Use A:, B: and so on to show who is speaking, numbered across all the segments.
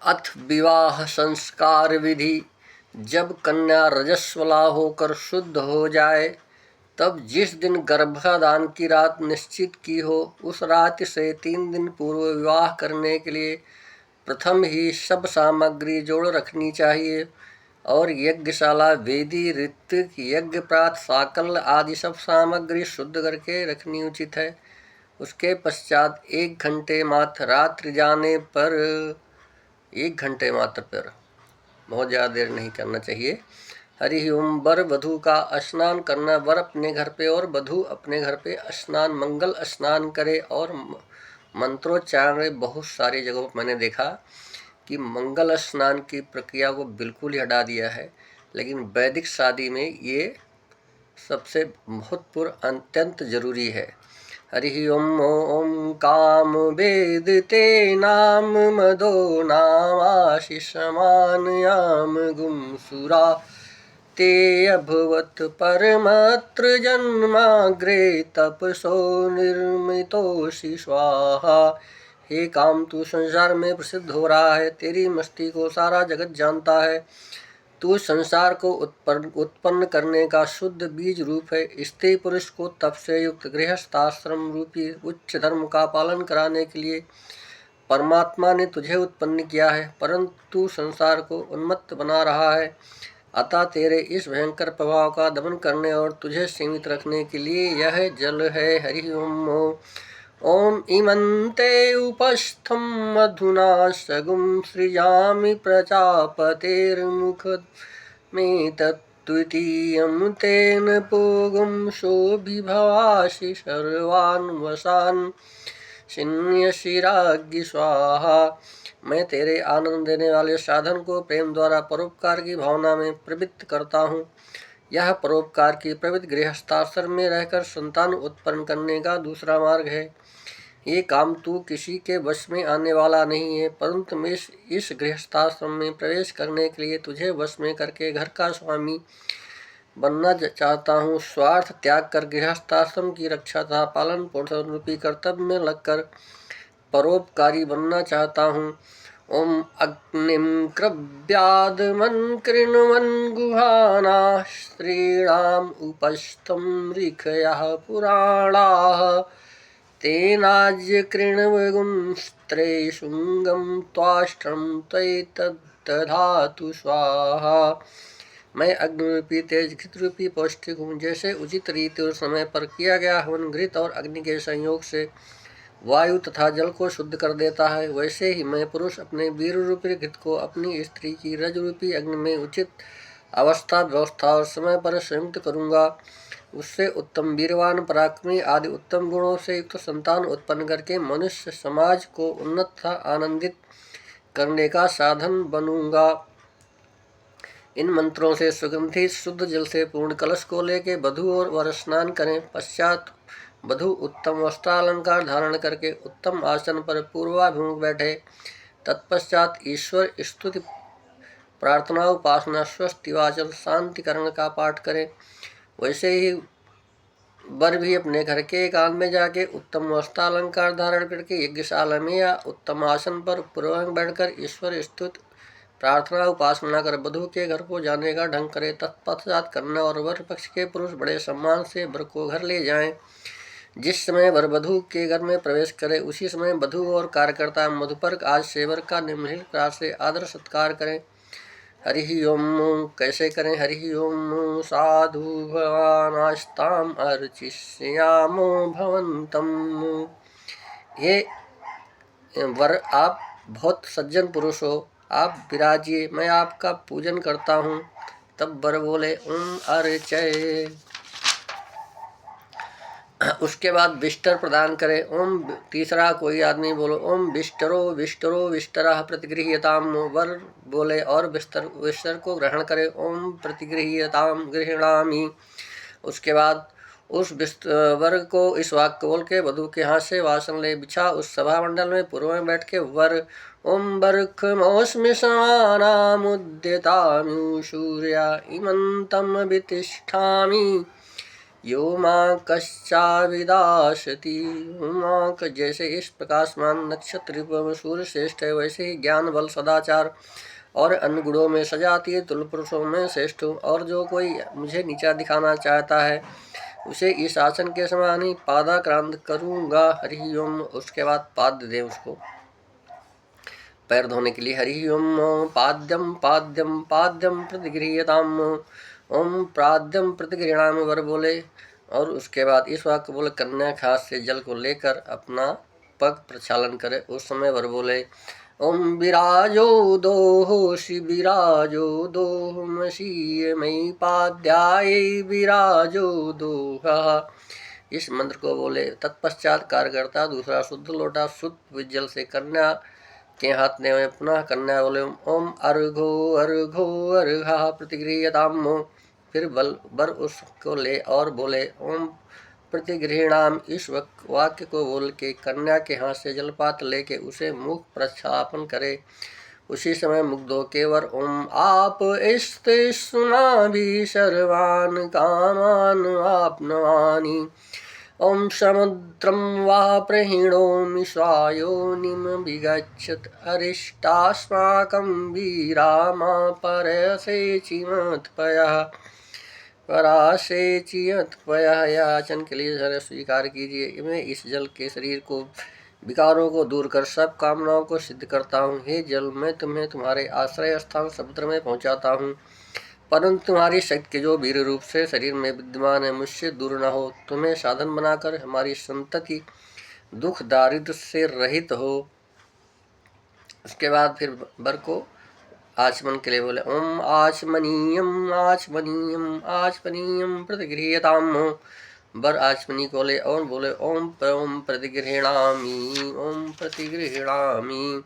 A: अथ विवाह संस्कार विधि। जब कन्या रजस्वला होकर शुद्ध हो जाए तब जिस दिन गर्भाधान की रात निश्चित की हो उस रात से 3 दिन पूर्व विवाह करने के लिए प्रथम ही सब सामग्री जोड़ रखनी चाहिए और यज्ञशाला, वेदी, ऋत्विक, यज्ञ प्रात, साकल आदि सब सामग्री शुद्ध करके रखनी उचित है। उसके पश्चात 1 घंटे मात्र पर बहुत ज़्यादा देर नहीं करना चाहिए। हरि ओम। वर वधू का स्नान करना। वर अपने घर पे और वधू अपने घर पे स्नान, मंगल स्नान करे और मंत्रोच्चारण। बहुत सारी जगहों पर मैंने देखा कि मंगल स्नान की प्रक्रिया को बिल्कुल ही हटा दिया है, लेकिन वैदिक शादी में ये सबसे महत्वपूर्ण अत्यंत जरूरी है। हरि ओम। ओम काम वेदते नाम मदो नामाशिषमानयाम गुमसुरा ते अभवत परमत्र जन्माग्रे तपसो निर्मितोषि स्वाहा। हे काम, तू संसार में प्रसिद्ध हो रहा है, तेरी मस्ती को सारा जगत जानता है। तू संसार को उत्पन्न करने का शुद्ध बीज रूप है। स्त्री पुरुष को तप से युक्त गृहस्थाश्रम रूपी उच्च धर्म का पालन कराने के लिए परमात्मा ने तुझे उत्पन्न किया है, परंतु संसार को उन्मत्त बना रहा है। अतः तेरे इस भयंकर प्रभाव का दमन करने और तुझे सीमित रखने के लिए यह जल है। हरि ओम। ओम इमन्ते उपस्थं मधुना सगुं सृजामि प्रजापतेर्मुखमेतद्द्वितीयं तेन पूगुं शोभिभवासि सर्वान् वशान् शिन्यसि राज्ञि स्वाहा। मैं तेरे आनंद देने वाले साधन को प्रेम द्वारा परोपकार की भावना में प्रवृत्त करता हूँ। यह परोपकार की प्रवृत्ति गृहस्थाश्रम में रहकर संतान उत्पन्न करने का दूसरा मार्ग है। ये काम तू किसी के वश में आने वाला नहीं है, परंतु मैं इस गृहस्थाश्रम में प्रवेश करने के लिए तुझे वश में करके घर का स्वामी बनना चाहता हूँ। स्वार्थ त्याग कर गृहस्थाश्रम की रक्षा तथा पालन पोषण रूपी कर्तव्य में लगकर परोपकारी बनना चाहता हूँ। ओम अग्निम क्रव्यादमन कृण्वन् गुहाना स्त्रीणाम उपस्थं ऋषयः पुराणाः तेनाज्य कृण्वगुं स्त्रे शुंगम त्वाष्ट्रम त्वैतद्दधातु स्वाहा। मैं अग्नि रूपी तेज घृत रूपी पौष्टिक हूँ। जैसे उचित रीति और समय पर किया गया हवन घृत और अग्नि के संयोग से वायु तथा जल को शुद्ध कर देता है, वैसे ही मैं पुरुष अपने वीर रूपी घृत को अपनी स्त्री की रज रूपी अग्नि में उचित अवस्था, व्यवस्था और समय पर संयुक्त करूँगा। उससे उत्तम वीरवान, पराक्रमी आदि उत्तम गुणों से युक्त संतान उत्पन्न करके मनुष्य समाज को उन्नत तथा आनंदित करने का साधन बनूंगा। इन मंत्रों से सुगंधित शुद्ध जल से पूर्ण कलश को लेके वधू और वर स्नान करें। पश्चात वधू उत्तम वस्त्रालंकार धारण करके उत्तम आसन पर पूर्वाभिमुख बैठे। तत्पश्चात ईश्वर स्तुति, प्रार्थना, उपासना, स्वस्ति वाचन, शांतिकरण का पाठ करें। वैसे ही वर भी अपने घर के एकांत में जाके उत्तम वस्त्रालंकार धारण करके यज्ञशाला में या उत्तम आसन पर पूर्वांग बैठकर ईश्वर स्तुति, प्रार्थना, उपासना कर वधू के घर को जाने का ढंग करे। तत्पश्चात कन्या और वर पक्ष के पुरुष बड़े सम्मान से वर को घर ले जाएं। जिस समय वर वधू के घर में प्रवेश करे उसी समय वधू और कार्यकर्ता मधुपर्क आज सेवर का निम्नलिखित प्रकार से आदर सत्कार करें। हरि ओम। कैसे करें? हरि ओम। साधु भवानास्ताम अर्चिष्यामो भवन्तम। ये वर, आप बहुत सज्जन पुरुष हो, आप विराजिए, मैं आपका पूजन करता हूँ। तब वर बोले ओम अर्चय। उसके बाद विष्टर प्रदान करे। ओम। तीसरा कोई आदमी बोलो ओम विष्टरो विष्टरो विष्टरः प्रतिगृह्यताम। वर बोले और विष्टर को ग्रहण करे। ओम प्रतिगृह्यताम गृह्णामि। उसके बाद उस वर को इस वाक्य बोल के वधू के हाथ से वासन ले बिछा उस सभा मंडल में पूर्व में बैठ के वर ओम बर्खमोस्मि समानामुद्यतामि सूर्या इमंतम वितिष्ठामि यो माँ कश्चाविदाशति। माँ जैसे इस प्रकाशमान नक्षत्र में सूर्य श्रेष्ठ है, वैसे ही ज्ञान बल सदाचार और अन्य गुणों में सजातीय तुल पुरुषों में श्रेष्ठ हूँ। और जो कोई मुझे नीचा दिखाना चाहता है उसे इस आसन के समान ही पादाक्रांत करूँगा। हरि ओम। उसके बाद पाद्य दे उसको पैर धोने के लिए। हरि ओम। पाद्यम पाद्यम पाद्यम प्रतिगृह्यताम। ओम प्राद्यम प्रतिगृह्णामि वर बोले और उसके बाद इस वाक्य बोले कन्या खास से जल को लेकर अपना पग प्रक्षालन करे। उस समय वर बोले ओम विराजो दोहोषि विराजो दोहमसी मयि पाद्याय विराजो दोहा। इस मंत्र को बोले। तत्पश्चात कार्यकर्ता दूसरा शुद्ध लोटा शुद्ध जल से कन्या के हाथ में पुनः कन्या बोले ओम अर्घो अर्घो अर्घा प्रतिगृह्यताम। फिर बर उसको ले और बोले ओम प्रतिगृह्णाम। इस वाक्य को बोल के कन्या के हाथ से जलपात लेके उसे मुख प्रक्षालन करे। उसी समय मुग्धों के वर ओम आप इस्ते सुना भी सर्वान कामान आपनवानी। ओम समुद्रम वा प्रहीणोमि स्वायोनिम विगच्छत अरिष्टास्माकं वीरामा परसेचिमत्पयः परासेचियत्पयः। याचन के लिए जरा स्वीकार कीजिए। मैं इस जल के शरीर को विकारों को दूर कर सब कामनाओं को सिद्ध करता हूँ। हे जल, मैं तुम्हें तुम्हारे आश्रय स्थान समुद्र में पहुँचाता हूँ, परंतु तुम्हारी शक्ति के जो वीर रूप से शरीर में विद्यमान है मुझसे दूर न हो। तुम्हें साधन बनाकर हमारी संतति दुख दारिद्र से रहित हो। उसके बाद फिर बर को आचमन के लिए बोले ओम आचमनीयम आचमनीयम आचमनीयम प्रतिगृह्यताम। बर आचमनी को ले और बोले ओम प्रतिगृह्णामि ओम प्रतिगृह्णामि।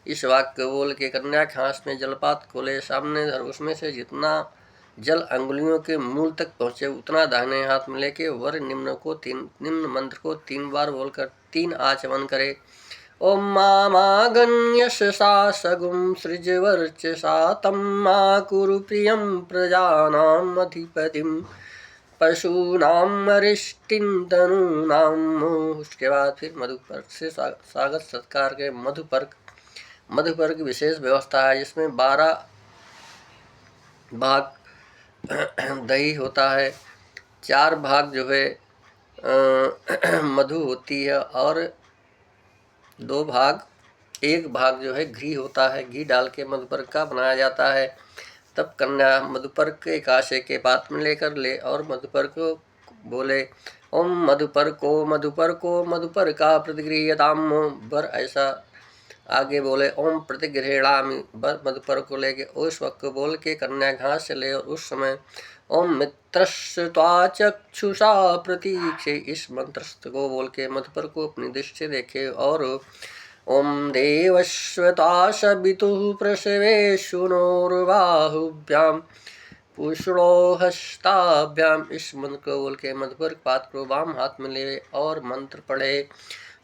A: इस वाक्य बोल के कन्या के हाथ में जलपात को ले सामने धर। उसमें से जितना जल अंगुलियों के मूल तक पहुँचे उतना दाहिने हाथ में लेके वर निम्न मंत्र को 3 बार बोलकर 3 आचमन करे। ओम मामागण्यशसा सगुं सृजवर्चसा तम्मा कुरु प्रियं प्रजानाम् अधिपतिं पशूनाम अरिष्टिं तनूनाम। उसके बाद फिर मधुपर्क से स्वागत सत्कार के मधुपर्क की विशेष व्यवस्था है जिसमें 12 भाग दही होता है, 4 भाग जो है मधु होती है और 2 भाग 1 भाग जो है घी होता है। घी डाल के मधुपर्क का बनाया जाता है। तब कन्या मधुपर्क के काशे के पात्र में लेकर ले और मधुपर्क को बोले ओम मधुपर्को मधुपर्को मधुपर्का प्रतिगृह्यताम। बर ऐसा आगे बोले ओम प्रतिगृह्णामि। बर मधुपर्क को लेके उस वक्त बोल के कन्या घास से ले और उस समय ओम मित्रस्य त्वा चक्षुषा प्रतीक्षे। इस मंत्र को बोल के मधुपर्क को अपनी दृष्टि से देखे और ओम देवस्व त्वा सवितुः प्रसवे शुनोर्बाहुभ्याम पुष्णो हस्ताभ्याम। इस मंत्र को बोल के मधुपर्क पात्र को वाम हाथ में ले और मंत्र पढ़े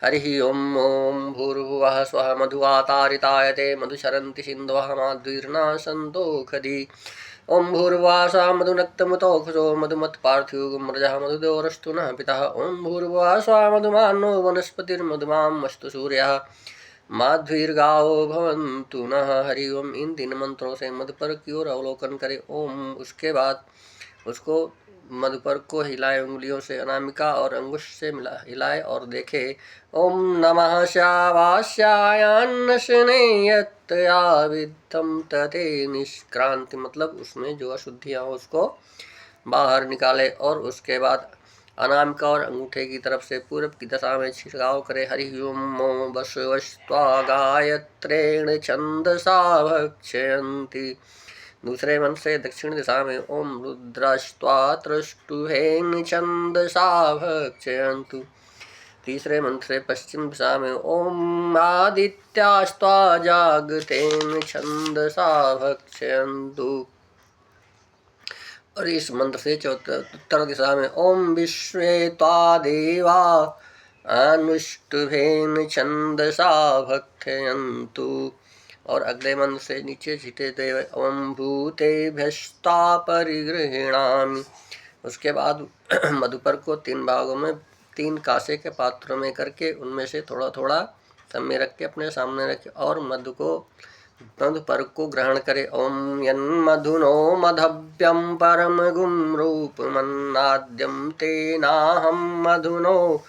A: हरि ओम ओम भूर्भुवः स्वः मधुवातारितायते मधुशरन्ति सिन्धवः माध्वीर्ना सन्तो खदी। ओम भूर्भुवः स्वः मधुनक्तमुतोऽखुशो मधुमत्पार्थिवो मृजः मधुदेवरस्तु नः पितः। ओम भूर्भुवः स्वः मधुमानो वनस्पतिर्मधुमां सूर्यः माध्वीर्गावो भवन्तु नः। हरि ओम। इन 3 मंत्रों से मधुपर्क की ओर अवलोकन करे। ओम। उसके बाद उसको मधुपर्क को हिलाए, उंगलियों से अनामिका और अंगुश से हिलाए और देखे ओम नमः श्यावास्यायान्नशने यत्तया विद्धं तते निष्क्रांति। मतलब उसमें जो अशुद्धियाँ हो उसको बाहर निकाले और उसके बाद अनामिका और अंगूठे की तरफ से पूर्व की दिशा में छिड़काव करे। हरि ओम बसवस्त्वा गायत्रेण छंदसा भक्षयन्ति। दूसरे मंत्र से दक्षिण दिशा में ओम रुद्रस्त्वा त्रष्टुहेन छंदसा भक्षयन्तु। तीसरे मंत्र से पश्चिम दिशा में ओम आदित्यास्त्वा जागतेन छंदसा भक्षयन्तु। और इस मंत्र से उत्तर दिशा में ओम विश्वे त्वा देवा अनुष्टुभेन छंदसा भक्षयन्तु। और अगले मंत्र से नीचे छिटे देव ओम भूतेभ्यस्त्वा परिगृह्णामि। उसके बाद मधुपर को 3 भागों में 3 कांसे के पात्रों में करके उनमें से थोड़ा थोड़ा सब में रख के अपने सामने रखे और मधुपर को ग्रहण करे। ओम यन्मधुनो मधव्यम परम गुम रूप मन्नाद्यम तेनाहम मधुनो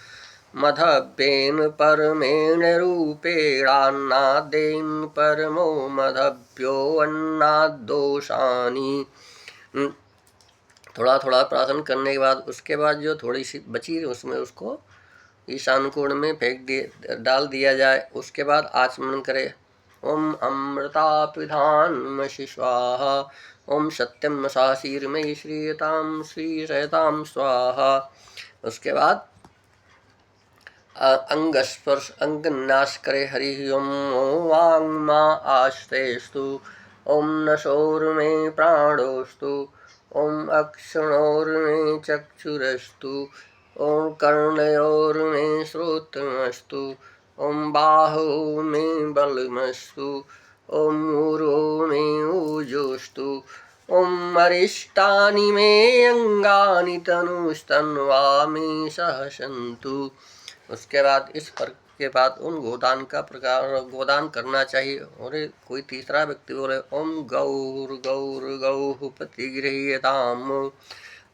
A: मधव्येन परमेण रूपेणान्नादेन परमो मधव्यो अन्नादोषानि। थोड़ा थोड़ा प्रार्थना करने के बाद उसके बाद जो थोड़ी सी बची उसमें उसको ईशान कोण में डाल दिया जाए। उसके बाद आचमन करे। ओम अमृता पिधानमसि स्वाहा। ओम सत्यम साशीर्मयि श्रीयताम श्रीशयताम स्वाहा। उसके बाद अंग स्पर्श अंग नाश करे। हरि ओम वांग माँ आस्तेस्तु। ओम नशोर्मे प्राणोस्तु। ओम अक्षणोर्मे चक्षुरस्तु। ओम कर्णयोर्मे श्रोत्रमस्तु। ओम बाहो मे बलमस्तु। ओम ऊरो मे ऊजोस्तु। ओम अरिष्टानि मे अंगानि तनुस्तन्वा मे सहसन्तु। उसके बाद इस फर्क के बाद उन गोदान का प्रकार गोदान करना चाहिए। और कोई तीसरा व्यक्ति बोले ओम गौर गौर गौ प्रतिगृह्यताम।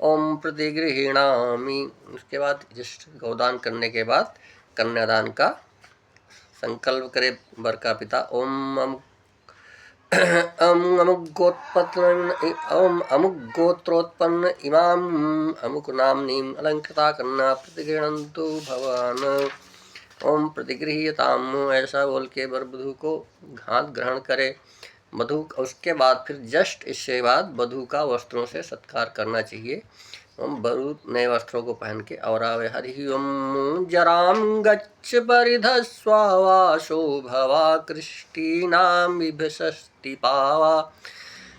A: ओम प्रतिगृह्णामि। उसके बाद जिस गोदान करने के बाद कन्यादान का संकल्प करे वर का पिता। ओम अमुक गोत्रोत्पन्न इमाम अमुक नामनीम अलंकृता कन्या प्रतिगृह्णन्तु भवान। ओम प्रतिगृह्यताम। ऐसा बोल के वर वधू को हाथ ग्रहण करे। वधू उसके बाद फिर जस्ट इसके बाद वधू का वस्त्रों से सत्कार करना चाहिए। ओम वधू नए वस्त्रों को पहन के और आवे। हरि ओम जराम गच्छ परिधस्वाशो भवा कृष्टीनाम विभसस्ति पावा।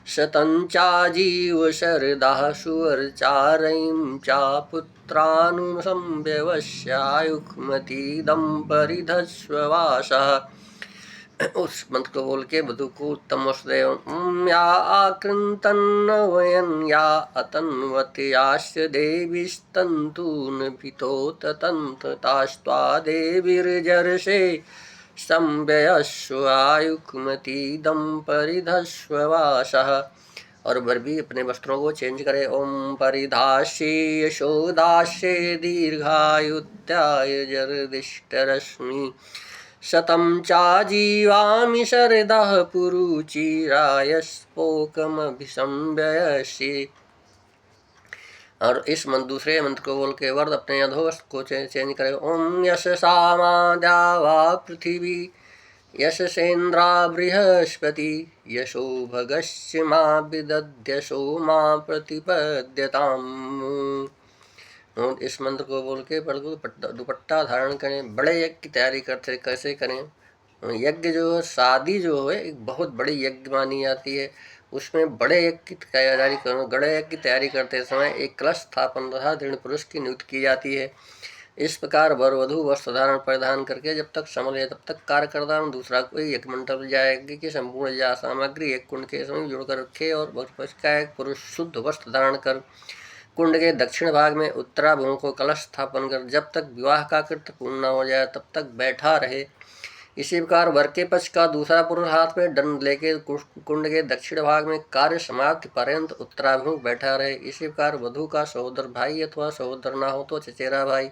A: शतंचाजीव शरदा सुवर्चारयिं चा पुत्रानुसंव्यवस्यायुक्मतीदं परिधस्वासः। उस मंत्र को बोल के वधू को उत्तम वस्त्र दे। ओम या आकृन्तन्नवयन् या अतन्वत्यास्य देवीस्तन्तून् भितोततन्ततास्त्वा देवीर्जर्षे संव्ययस्वायुक्मतीदं परिधस्वासः। और वर भी अपने वस्त्रों को चेंज करे। ओम परिधास्ये यशोदास्ये दीर्घायुत्याय जरदिष्टरश्मि। शतं चाजीवामि शरदः पुरुचिरायस्पोकमभिसंव्ययसि। और इस दूसरे मंत्र को बोल के वर्द अपने अधोवस्त्र को चेंज करे। ओम यशसा माद्या वा पृथिवी यशसेन्द्रा बृहस्पति। यशो भगस्य मा विदध्यशो मा प्रतिपद्यताम्। इस मंत्र को बोल के दुपट्टा धारण करें। बड़े यज्ञ की तैयारी करते कैसे करें। यज्ञ जो शादी जो है एक बहुत बड़ी यज्ञ मानी जाती है। उसमें बड़े यज्ञ की तैयारी करो। बड़े यज्ञ की तैयारी करते समय एक कलश स्थापन तथा दृढ़ पुरुष की नियुक्ति की जाती है। इस प्रकार वर वधू वस्त्र धारण परिधान करके जब तक समझ तब तक कार्य करता हूँ। दूसरा कोई यज्ञ मंडप जाएगी कि संपूर्ण जा सामग्री एक कुंड के समय जोड़कर रखे और का एक पुरुष शुद्ध वस्त्र धारण कर कुंड के दक्षिण भाग में उत्तराभिमुख को कलश स्थापन कर जब तक विवाह का कृत्य पूर्ण न हो जाए तब तक बैठा रहे। इसी प्रकार वर के पक्ष का दूसरा पुरुष हाथ में दंड लेके कुंड के दक्षिण भाग में कार्य समाप्ति पर्यंत उत्तराभिमुख बैठा रहे। इसी प्रकार वधू का सहोदर भाई अथवा सहोदर ना हो तो चचेरा भाई,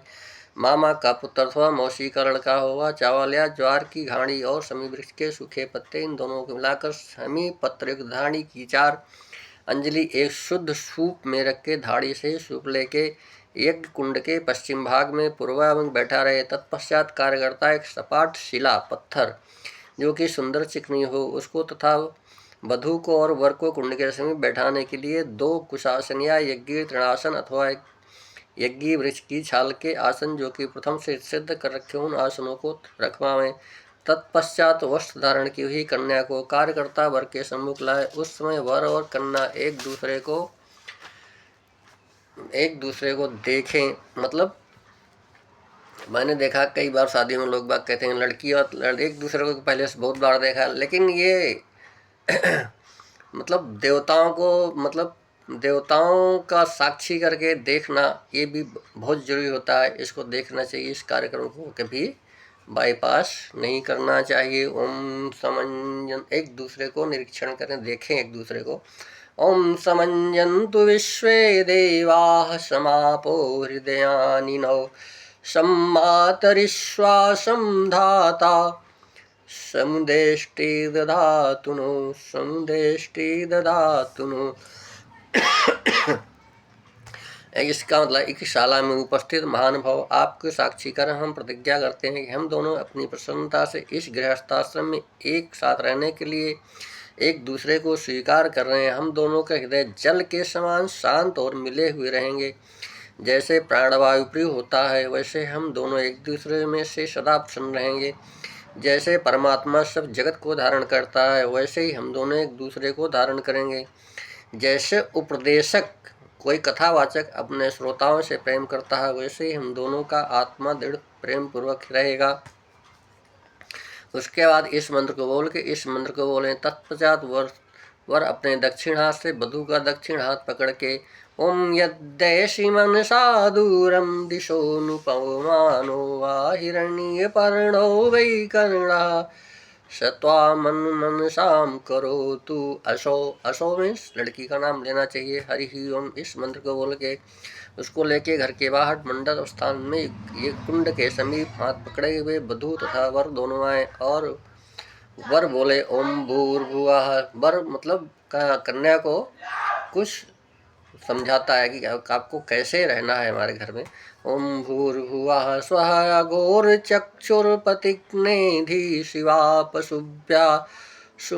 A: मामा का पुत्र अथवा मौसी का लड़का होगा, चावल या ज्वार की घाणी और समी वृक्ष के सूखे पत्ते इन दोनों को मिलाकर समी पत्र धाणी की 4 अंजलि एक शुद्ध सूप में रख के धाड़ी से सूप लेके यज्ञ कुंड के पश्चिम भाग में पूर्वाभिमुख बैठा रहे। तत्पश्चात कार्यकर्ता एक सपाट शिला पत्थर जो कि सुंदर चिकनी हो उसको तथा वधू को और वर को कुंड के समीप बैठाने के लिए 2 कुशासन या यज्ञ तृणासन अथवा एक यज्ञ वृक्ष की छाल के आसन जो कि प्रथम से सिद्ध कर रखे उन आसनों को रखवावें। तत्पश्चात वस्त्र धारण की हुई कन्या को कार्यकर्ता वर के सम्मुख लाए। उस समय वर और कन्या एक दूसरे को देखें। मतलब मैंने देखा कई बार शादी में लोग बात कहते हैं लड़की और एक दूसरे को पहले से बहुत बार देखा, लेकिन ये मतलब देवताओं को मतलब देवताओं का साक्षी करके देखना ये भी बहुत जरूरी होता है। इसको देखना चाहिए, इस कार्यक्रम को कभी बाईपास नहीं करना चाहिए। ओम समंजन, एक दूसरे को निरीक्षण करें, देखें एक दूसरे को। ओम समंजन्तु विश्वे देवाः समापो हृदयानिनो सम्मातरिश्वासं धाता समुदेष्टि दधातु नो समुदेष्टि दधातु नो। इसका मतलब एक शाला में उपस्थित महानुभाव, आपके साक्षी कर हम प्रतिज्ञा करते हैं कि हम दोनों अपनी प्रसन्नता से इस गृहस्थाश्रम में एक साथ रहने के लिए एक दूसरे को स्वीकार कर रहे हैं। हम दोनों का हृदय जल के समान शांत और मिले हुए रहेंगे। जैसे प्राणवायु प्रिय होता है, वैसे हम दोनों एक दूसरे में से सदा प्रसन्न रहेंगे। जैसे परमात्मा सब जगत को धारण करता है, वैसे ही हम दोनों एक दूसरे को धारण करेंगे। जैसे उपदेशक कोई कथावाचक अपने श्रोताओं से प्रेम करता है, वैसे ही हम दोनों का आत्मा दृढ़ प्रेम पूर्वक रहेगा। उसके बाद इस मंत्र को बोलें। तत्पश्चात वर अपने दक्षिण हाथ से वधू का दक्षिण हाथ पकड़ के ओम यद्देशि मनसा दूरम दिशोनुपमानो वा हिरण्यपर्णो वै कर्णः सत्वा मनसाम करो तू अशो। अशो में लड़की का नाम लेना चाहिए। हरि ही ओम, इस मंत्र को बोल के उसको लेके घर के बाहर मंडल स्थान में ये कुंड के समीप हाथ पकड़े हुए वधू तथा वर दोनों आए और वर बोले ओम भूर्भुवः। वर मतलब कन्या को कुछ समझाता है कि आपको कैसे रहना है हमारे घर में। ओम भूर्भुवः स्वः अघोर चक्षुर्पतिग्नेधि शिवा पशुभ्या